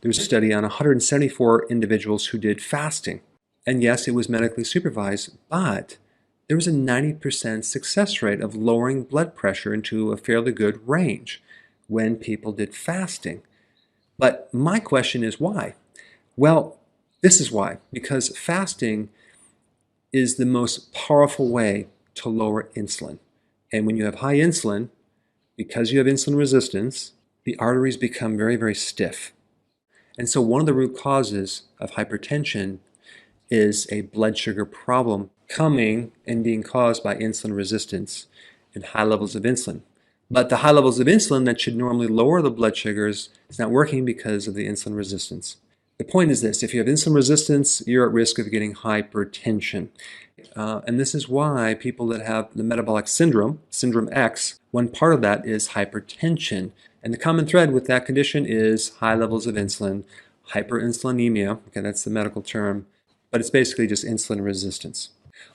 There was a study on 174 individuals who did fasting. And yes, it was medically supervised, but there was a 90% success rate of lowering blood pressure into a fairly good range when people did fasting. But my question is why? Well, this is why. Because fasting is the most powerful way to lower insulin. And when you have high insulin, because you have insulin resistance, the arteries become very, very stiff. And so one of the root causes of hypertension is a blood sugar problem coming and being caused by insulin resistance and high levels of insulin. But the high levels of insulin that should normally lower the blood sugars is not working because of the insulin resistance. The point is this: if you have insulin resistance, you're at risk of getting hypertension. And this is why people that have the metabolic syndrome, syndrome X, one part of that is hypertension. And the common thread with that condition is high levels of insulin, hyperinsulinemia, okay, that's the medical term, but it's basically just insulin resistance.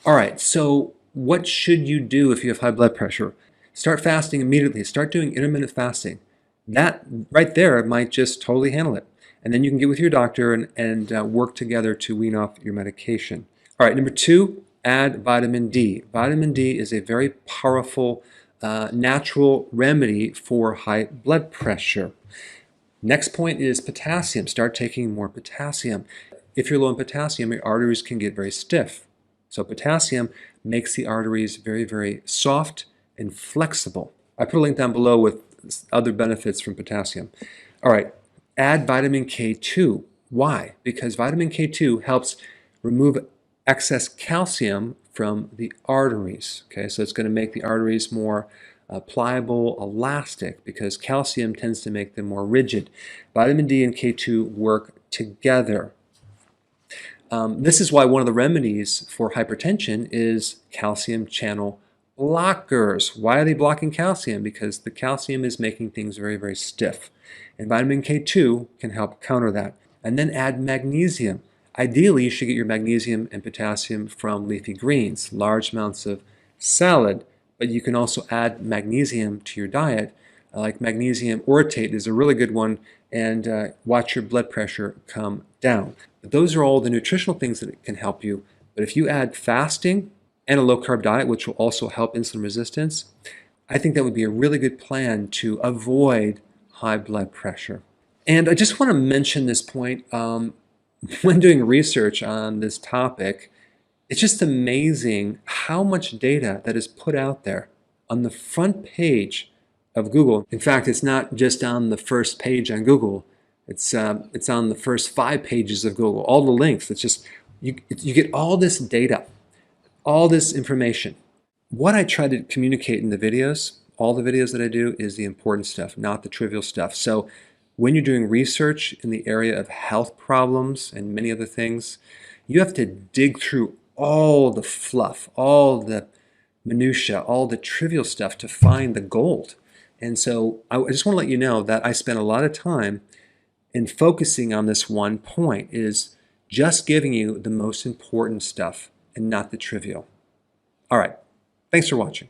All right, so what should you do if you have high blood pressure? Start fasting immediately. Start doing intermittent fasting. That right there might just totally handle it. And then you can get with your doctor and work together to wean off your medication. All right, number 2, add vitamin D. Vitamin D is a very powerful natural remedy for high blood pressure. Next point is potassium. Start taking more potassium. If you're low in potassium, your arteries can get very stiff. So potassium makes the arteries very, very soft and flexible. I put a link down below with other benefits from potassium. All right, add vitamin K2. Why? Because vitamin K2 helps remove excess calcium from the arteries. Okay, so it's going to make the arteries more pliable, elastic, because calcium tends to make them more rigid. Vitamin D and K2 work together. This is why one of the remedies for hypertension is calcium channel blockers. Why are they blocking calcium? Because the calcium is making things very, very stiff. And vitamin K2 can help counter that. And then add magnesium. Ideally, you should get your magnesium and potassium from leafy greens, large amounts of salad, but you can also add magnesium to your diet. Like magnesium orotate is a really good one, and watch your blood pressure come down. But those are all the nutritional things that can help you. But if you add fasting and a low-carb diet, which will also help insulin resistance, I think that would be a really good plan to avoid high blood pressure. And I just want to mention this point. When doing research on this topic, it's just amazing how much data that is put out there on the front page of Google. In fact, it's not just on the first page on Google. It's on the first 5 pages of Google. All the links. It's just you get all this data, all this information. What I try to communicate in the videos, all the videos that I do, is the important stuff, not the trivial stuff. So when you're doing research in the area of health problems and many other things, you have to dig through all the fluff, all the minutia, all the trivial stuff to find the gold. And so I just want to let you know that I spent a lot of time in focusing on this one point, is just giving you the most important stuff and not the trivial. All right, thanks for watching.